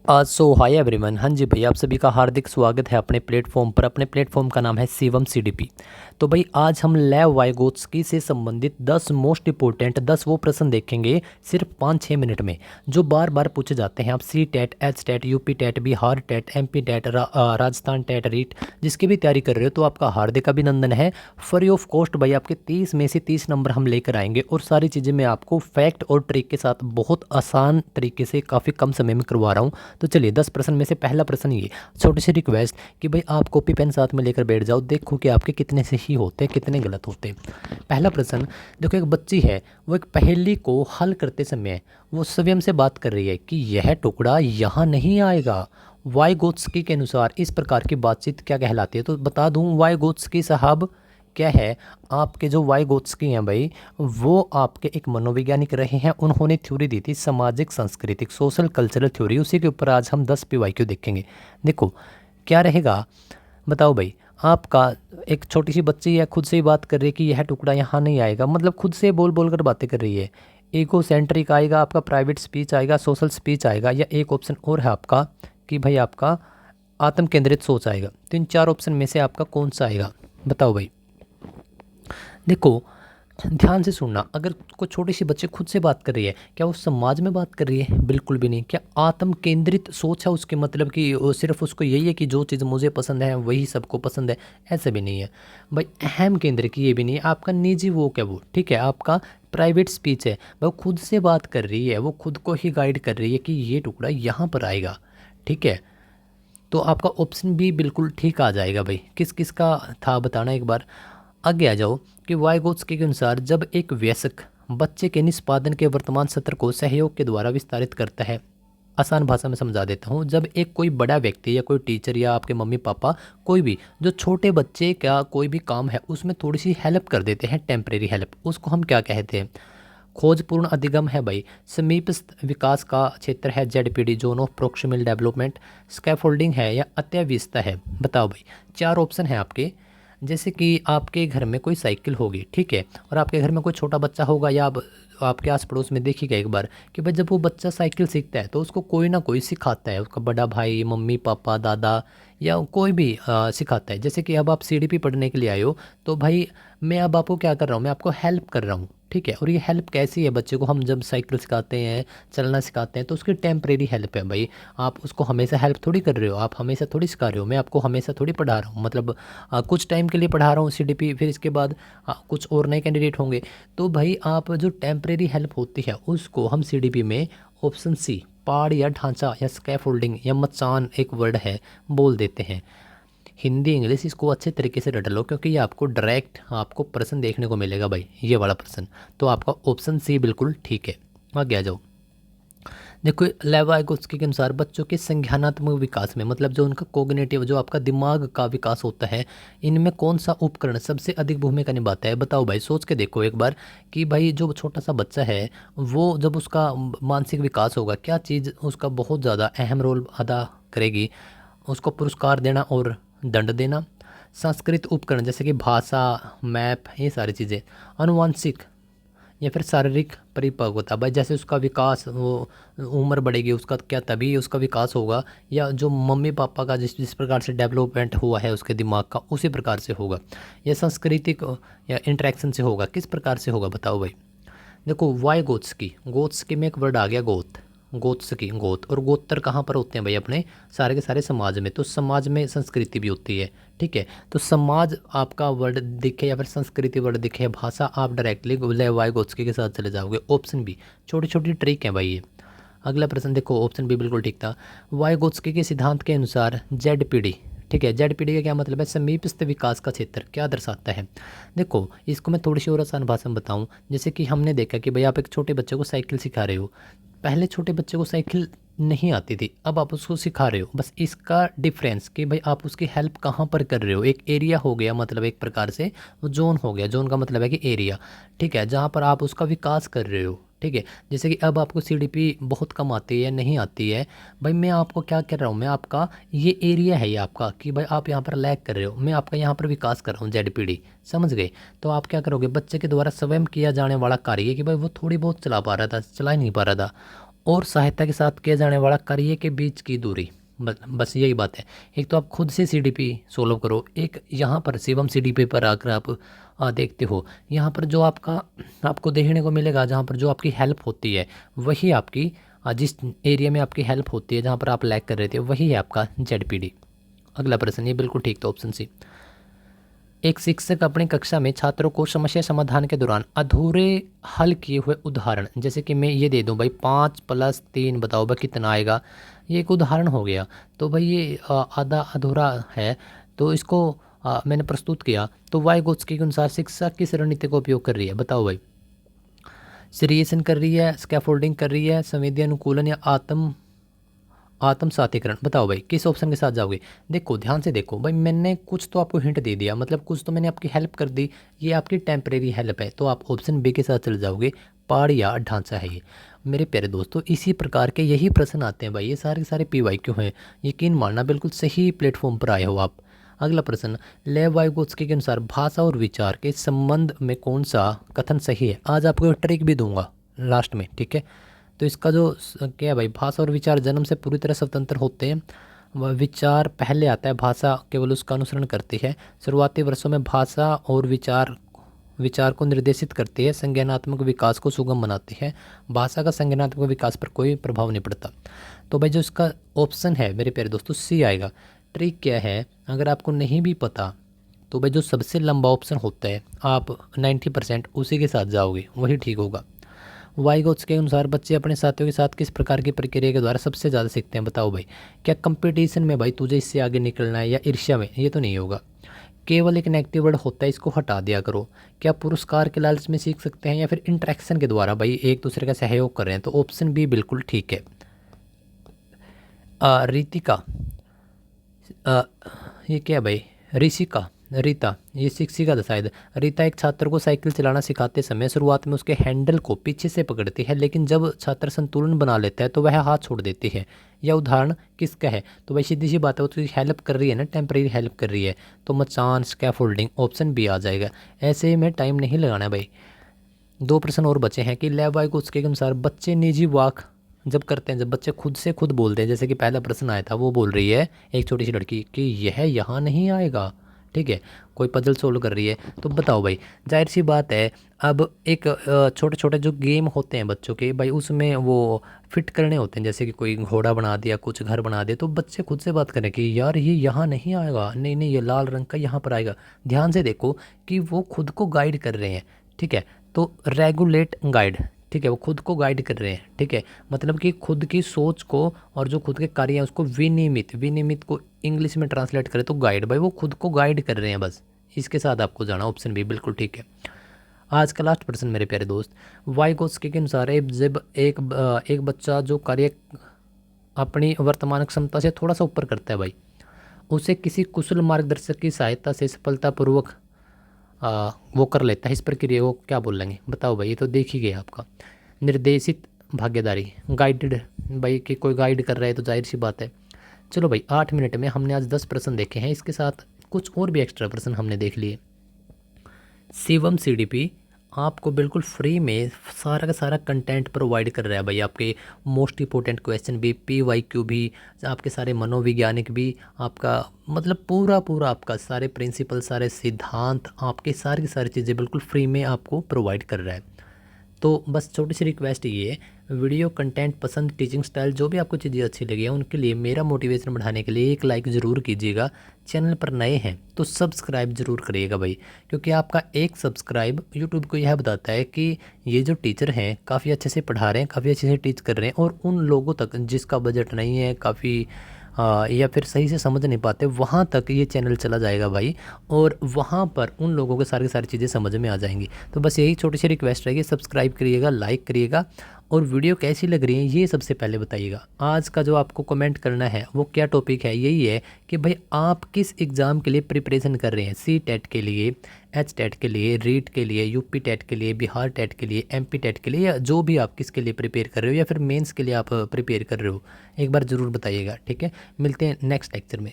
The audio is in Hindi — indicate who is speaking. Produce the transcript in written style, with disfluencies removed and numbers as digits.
Speaker 1: सो हाय एवरीवन। हाँ जी भाई, आप सभी का हार्दिक स्वागत है अपने प्लेटफॉर्म पर। अपने प्लेटफॉर्म का नाम है शिवम सीडीपी। तो भाई आज हम लेव वाइगोत्स्की से संबंधित 10 मोस्ट इंपॉर्टेंट 10 वो प्रश्न देखेंगे सिर्फ 5-6 मिनट में, जो बार बार पूछे जाते हैं। आप C TET, H TET, UP TET, Bihar TET, MP TET, Rajasthan TET, REET जिसकी भी तैयारी कर रहे हो तो आपका हार्दिक अभिनंदन है। फ्री ऑफ कॉस्ट भाई आपके 30 में से 30 नंबर हम लेकर आएंगे और सारी चीज़ें मैं आपको फैक्ट और ट्रिक के साथ बहुत आसान तरीके से काफ़ी कम समय में करवा रहा हूँ। तो चलिए 10 प्रश्न में से पहला प्रश्न ये, छोटी सी रिक्वेस्ट कि भाई आप कॉपी पेन साथ में लेकर बैठ जाओ, देखो कि आपके कितने सही होते हैं कितने गलत होते हैं। पहला प्रश्न देखो, एक बच्ची है, वो एक पहेली को हल करते समय वो स्वयं से बात कर रही है कि यह टुकड़ा यहाँ नहीं आएगा। वाइगोत्स्की के अनुसार इस प्रकार की बातचीत क्या कहलाती है? तो बता दूं, वाइगोत्स्की साहब क्या है, आपके जो वाइगोत्स्की हैं भाई, वो आपके एक मनोवैज्ञानिक रहे हैं। उन्होंने थ्योरी दी थी सामाजिक सांस्कृतिक, सोशल कल्चरल थ्योरी। उसी के ऊपर आज हम 10 PYQ देखेंगे। देखो क्या रहेगा, बताओ भाई। आपका एक छोटी सी बच्ची है, खुद से ही बात कर रही है कि यह टुकड़ा यहाँ नहीं आएगा, मतलब खुद से बोल बोल कर बातें कर रही है। ईगो सेंट्रिक आएगा आपका, प्राइवेट स्पीच आएगा, सोशल स्पीच आएगा, या एक ऑप्शन और है आपका कि भाई आपका आत्म केंद्रित सोच आएगा। तो इन 4 ऑप्शन में से आपका कौन सा आएगा, बताओ भाई। देखो ध्यान से सुनना, अगर कोई छोटी सी बच्चे खुद से बात कर रही है, क्या वो समाज में बात कर रही है? बिल्कुल भी नहीं। क्या आत्म केंद्रित सोच है उसके, मतलब कि वो सिर्फ उसको यही है कि जो चीज़ मुझे पसंद है वही सबको पसंद है? ऐसा भी नहीं है भाई। अहम केंद्र की ये भी नहीं है। आपका निजी वो क्या वो, ठीक है, आपका प्राइवेट स्पीच है। वो खुद से बात कर रही है, वो खुद को ही गाइड कर रही है कि ये टुकड़ा यहाँ पर आएगा, ठीक है। तो आपका ऑप्शन भी बिल्कुल ठीक आ जाएगा भाई। किस किस का था बताना एक बार। आगे आ जाओ कि वाइगोत्स्की के अनुसार जब एक वयस्क बच्चे के निष्पादन के वर्तमान सत्र को सहयोग के द्वारा विस्तारित करता है, आसान भाषा में समझा देता हूँ, जब एक कोई बड़ा व्यक्ति या कोई टीचर या आपके मम्मी पापा कोई भी जो छोटे बच्चे का कोई भी काम है उसमें थोड़ी सी हेल्प कर देते हैं, टेम्परेरी हेल्प, उसको हम क्या कहते हैं? खोजपूर्ण अधिगम है भाई, समीपस्थ विकास का क्षेत्र है ZPD, zone of proximal development, scaffolding है, या अत्यावस्था है? बताओ भाई। 4 ऑप्शन है आपके। जैसे कि आपके घर में कोई साइकिल होगी, ठीक है, और आपके घर में कोई छोटा बच्चा होगा, या आपके आस पड़ोस में देखिएगा एक बार कि भाई जब वो बच्चा साइकिल सीखता है तो उसको कोई ना कोई सिखाता है, उसका बड़ा भाई, मम्मी पापा, दादा, या कोई भी सिखाता है। जैसे कि अब आप CDP पढ़ने के लिए आए हो, तो भाई मैं अब आपको क्या कर रहा हूँ, मैं आपको हेल्प कर रहा हूँ, ठीक है। और ये हेल्प कैसी है? बच्चे को हम जब साइकिल सिखाते हैं, चलना सिखाते हैं, तो उसकी टेम्परेरी हेल्प है भाई। आप उसको हमेशा हेल्प थोड़ी कर रहे हो, आप हमेशा थोड़ी सिखा रहे हो। मैं आपको हमेशा थोड़ी पढ़ा रहा हूँ, मतलब कुछ टाइम के लिए पढ़ा रहा हूँ CDP, फिर इसके बाद कुछ और नए कैंडिडेट होंगे। तो भाई आप जो टेम्परेरी हेल्प होती है उसको हम CDP में ऑप्शन सी, पाड़ या ढांचा या स्कैफोल्डिंग या मचान एक वर्ड है, बोल देते हैं। हिंदी इंग्लिश इसको अच्छे तरीके से रट लो, क्योंकि ये आपको डायरेक्ट आपको प्रश्न देखने को मिलेगा भाई, ये वाला प्रश्न। तो आपका ऑप्शन सी बिल्कुल ठीक है। आगे आ जाओ। देखो लेवाइगोत्स्की के अनुसार बच्चों के संज्ञानात्मक विकास में, मतलब जो उनका कोग्निटिव, जो आपका दिमाग का विकास होता है, इनमें कौन सा उपकरण सबसे अधिक भूमिका निभाता है? बताओ भाई, सोच के देखो एक बार कि भाई जो छोटा सा बच्चा है, वो जब उसका मानसिक विकास होगा, क्या चीज़ उसका बहुत ज़्यादा अहम रोल अदा करेगी? उसको पुरस्कार देना और दंड देना। संस्कृत उपकरण जैसे कि भाषा, मैप, ये सारी चीज़ें। अनुवांशिक या फिर शारीरिक परिपक्वता, भाई जैसे उसका विकास, वो उम्र बढ़ेगी उसका, क्या तभी उसका विकास होगा, या जो मम्मी पापा का जिस जिस प्रकार से डेवलपमेंट हुआ है उसके दिमाग का, उसी प्रकार से होगा, या सांस्कृतिक या इंटरेक्शन से होगा? किस प्रकार से होगा बताओ भाई। देखो वाइगोत्स्की, गोत्स्की में एक वर्ड आ गया गोत, गोत्स्की, गोत, और गोत्र कहाँ पर होते हैं भाई? अपने सारे के सारे समाज में। तो समाज में संस्कृति भी होती है, ठीक है। तो समाज आपका वर्ड दिखे या फिर संस्कृति वर्ड दिखे, भाषा, आप डायरेक्टली वाइगोत्स्की के साथ चले जाओगे। Option B. छोटी छोटी ट्रिक है भाई ये। अगला प्रश्न देखो, ऑप्शन बी बिल्कुल ठीक था। वाइगोत्स्की के सिद्धांत के अनुसार ZPD, ठीक है, ZPD का क्या मतलब है? समीपस्थ विकास का क्षेत्र, क्या दर्शाता है? देखो इसको मैं थोड़ी सी और आसान भाषा में बताऊं। जैसे कि हमने देखा कि भाई आप एक छोटे बच्चे को साइकिल सिखा रहे हो, पहले छोटे बच्चे को साइकिल नहीं आती थी, अब आप उसको सिखा रहे हो। बस इसका डिफरेंस कि भाई आप उसकी हेल्प कहाँ पर कर रहे हो। एक एरिया हो गया, मतलब एक प्रकार से वो जोन हो गया, जोन का मतलब है कि एरिया, ठीक है, जहाँ पर आप उसका विकास कर रहे हो, ठीक है। जैसे कि अब आपको CDP बहुत कम आती है या नहीं आती है, भाई मैं आपको क्या कर रहा हूँ, मैं आपका ये एरिया है ये आपका, कि भाई आप यहाँ पर लैग कर रहे हो, मैं आपका यहाँ पर विकास कर रहा हूँ, ZPD, समझ गए? तो आप क्या करोगे, बच्चे के द्वारा स्वयं किया जाने वाला कार्य कि भाई वो थोड़ी बहुत चला पा रहा था, चला ही नहीं पा रहा था, और सहायता के साथ किया जाने वाला कार्य के बीच की दूरी। बस यही बात है। एक तो आप खुद से सीडीपी सोल्व करो, एक यहाँ पर शिवम सीडीपी पर आकर आप देखते हो, यहाँ पर जो आपको देखने को मिलेगा, जहाँ पर जो आपकी हेल्प होती है वही आपकी जिस एरिया में आपकी हेल्प होती है, जहाँ पर आप लैग कर रहे थे, वही है आपका जेडपीडी। अगला प्रश्न, ये बिल्कुल ठीक, तो ऑप्शन सी। एक शिक्षक अपनी कक्षा में छात्रों को समस्या समाधान के दौरान अधूरे हल किए हुए उदाहरण, जैसे कि मैं ये दे दूं भाई 5+3 बताओ भाई कितना आएगा, ये एक उदाहरण हो गया। तो भाई ये आधा अधूरा है, तो इसको मैंने प्रस्तुत किया। तो वाइगोत्स्की के अनुसार शिक्षा किस रणनीति का उपयोग कर रही है, बताओ भाई। सीरिएशन कर रही है, स्कैफोल्डिंग कर रही है, संवेदी अनुकूलन या आत्म सातीकरण, बताओ भाई किस ऑप्शन के साथ जाओगे। देखो ध्यान से देखो भाई, मैंने कुछ तो आपको हिंट दे दिया, मतलब कुछ तो मैंने आपकी हेल्प कर दी, ये आपकी टेम्परेरी हेल्प है, तो आप ऑप्शन बी के साथ चले जाओगे। पाड़ या ढांचा है ये। मेरे प्यारे दोस्तों, इसी प्रकार के यही प्रश्न आते हैं भाई, ये सारे के सारे PYQ हैं, यकीन मानना बिल्कुल सही प्लेटफॉर्म पर आए हो आप। अगला प्रश्न, लेव वाइगोत्स्की के अनुसार भाषा और विचार के संबंध में कौन सा कथन सही है। आज आपको एक ट्रिक भी दूंगा लास्ट में, ठीक है। तो इसका जो क्या है भाई, भाषा और विचार जन्म से पूरी तरह स्वतंत्र होते हैं, वह विचार पहले आता है, भाषा केवल उसका अनुसरण करती है। शुरुआती वर्षों में भाषा और विचार को निर्देशित करती है, संज्ञानात्मक विकास को सुगम बनाती है। भाषा का संज्ञानात्मक विकास पर कोई प्रभाव नहीं पड़ता। तो भाई जो इसका ऑप्शन है मेरे प्यारे दोस्तों, सी आएगा। ट्रिक क्या है, अगर आपको नहीं भी पता तो भाई जो सबसे लंबा ऑप्शन होता है, आप 90% उसी के साथ जाओगे, वही ठीक होगा। वाइगोत्स्की के अनुसार बच्चे अपने साथियों के साथ किस प्रकार की प्रक्रिया के द्वारा सबसे ज़्यादा सीखते हैं, बताओ भाई। क्या कंपटीशन में भाई तुझे इससे आगे निकलना है, या ईर्ष्या में, ये तो नहीं होगा। केवल एक नेगेटिव वर्ड होता है, इसको हटा दिया करो। क्या पुरस्कार के लालच में सीख सकते हैं, या फिर इंटरेक्शन के द्वारा भाई एक दूसरे का सहयोग कर रहे हैं, तो ऑप्शन बी बिल्कुल ठीक है। रीतिका, ये क्या है भाई, रीता, ये शिक्षिका था शायद। रीता एक छात्र को साइकिल चलाना सिखाते समय शुरुआत में उसके हैंडल को पीछे से पकड़ती है, लेकिन जब छात्र संतुलन बना लेता है तो वह हाथ छोड़ देती है। यह उदाहरण किसका है, तो भाई सीधी सी बात है, वो तो हेल्प कर रही है ना, टेम्परेरी हेल्प कर रही है, तो मचान स्कैफोल्डिंग, ऑप्शन बी आ जाएगा। ऐसे में टाइम नहीं लगाना है भाई। 2 प्रश्न और बचे हैं कि लेव वाइगोत्स्की के अनुसार बच्चे निजी वाक जब करते हैं, जब बच्चे खुद से खुद बोलते हैं, जैसे कि पहला प्रश्न आया था, वो बोल रही है एक छोटी सी लड़की कि यह यहाँ नहीं आएगा, ठीक है, कोई पजल सोल्व कर रही है, तो बताओ भाई। जाहिर सी बात है, अब एक छोटे छोटे जो गेम होते हैं बच्चों के भाई, उसमें वो फिट करने होते हैं, जैसे कि कोई घोड़ा बना दिया, कुछ घर बना दिया, तो बच्चे खुद से बात करें कि यार ये यहाँ नहीं आएगा, नहीं नहीं ये लाल रंग का यहाँ पर आएगा। ध्यान से देखो कि वो खुद को गाइड कर रहे हैं, ठीक है, तो रेगुलेट गाइड, ठीक है, वो खुद को गाइड कर रहे हैं, ठीक है, मतलब कि खुद की सोच को और जो खुद के कार्य हैं उसको विनियमित को इंग्लिश में ट्रांसलेट करें तो गाइड, भाई वो खुद को गाइड कर रहे हैं, बस इसके साथ आपको जाना, ऑप्शन बी बिल्कुल ठीक है। आज का लास्ट प्रश्न मेरे प्यारे दोस्त, वाइगोत्स्की के अनुसार जब एक बच्चा जो कार्य अपनी वर्तमान क्षमता से थोड़ा सा ऊपर करता है भाई, उसे किसी कुशल मार्गदर्शक की सहायता से सफलतापूर्वक वो कर लेता है, इस प्रक्रिया को क्या बोल लेंगे, बताओ भाई। ये तो देख ही गया आपका, निर्देशित भागीदारी, गाइडेड, भाई कि कोई गाइड कर रहा है तो जाहिर सी बात है। चलो भाई 8 मिनट में हमने आज 10 प्रश्न देखे हैं, इसके साथ कुछ और भी एक्स्ट्रा प्रश्न हमने देख लिए। शिवम CDP आपको बिल्कुल फ्री में सारा का सारा कंटेंट प्रोवाइड कर रहा है भाई, आपके मोस्ट इंपॉर्टेंट क्वेश्चन भी, PYQ भी, आपके सारे मनोवैज्ञानिक भी, आपका मतलब पूरा आपका सारे प्रिंसिपल, सारे सिद्धांत, आपके सारी की सारी चीज़ें बिल्कुल फ्री में आपको प्रोवाइड कर रहा है। तो बस छोटी सी रिक्वेस्ट ये है, वीडियो कंटेंट पसंद, टीचिंग स्टाइल, जो भी आपको चीज़ें अच्छी लगी है उनके लिए मेरा मोटिवेशन बढ़ाने के लिए एक लाइक ज़रूर कीजिएगा। चैनल पर नए हैं तो सब्सक्राइब ज़रूर करिएगा भाई, क्योंकि आपका एक सब्सक्राइब यूट्यूब को यह बताता है कि ये जो टीचर हैं काफ़ी अच्छे से पढ़ा रहे हैं, काफ़ी अच्छे से टीच कर रहे हैं, और उन लोगों तक जिसका बजट नहीं है, काफ़ी या फिर सही से समझ नहीं पाते, वहाँ तक ये चैनल चला जाएगा भाई, और वहाँ पर उन लोगों को सारी चीज़ें समझ में आ जाएंगी। तो बस यही छोटी सी रिक्वेस्ट रहेगी, सब्सक्राइब करिएगा, लाइक करिएगा, और वीडियो कैसी लग रही है ये सबसे पहले बताइएगा। आज का जो आपको कमेंट करना है वो क्या टॉपिक है, यही है कि भाई आप किस एग्ज़ाम के लिए प्रिपरेशन कर रहे हैं, CTET के लिए, HTET के लिए, रीट के लिए, UP टेट के लिए, बिहार टेट के लिए, MP टेट के लिए, या जो भी आप किसके लिए प्रिपेयर कर रहे हो, या फिर मेंस के लिए आप प्रिपेयर कर रहे हो, एक बार ज़रूर बताइएगा, ठीक है। मिलते हैं नेक्स्ट लेक्चर में।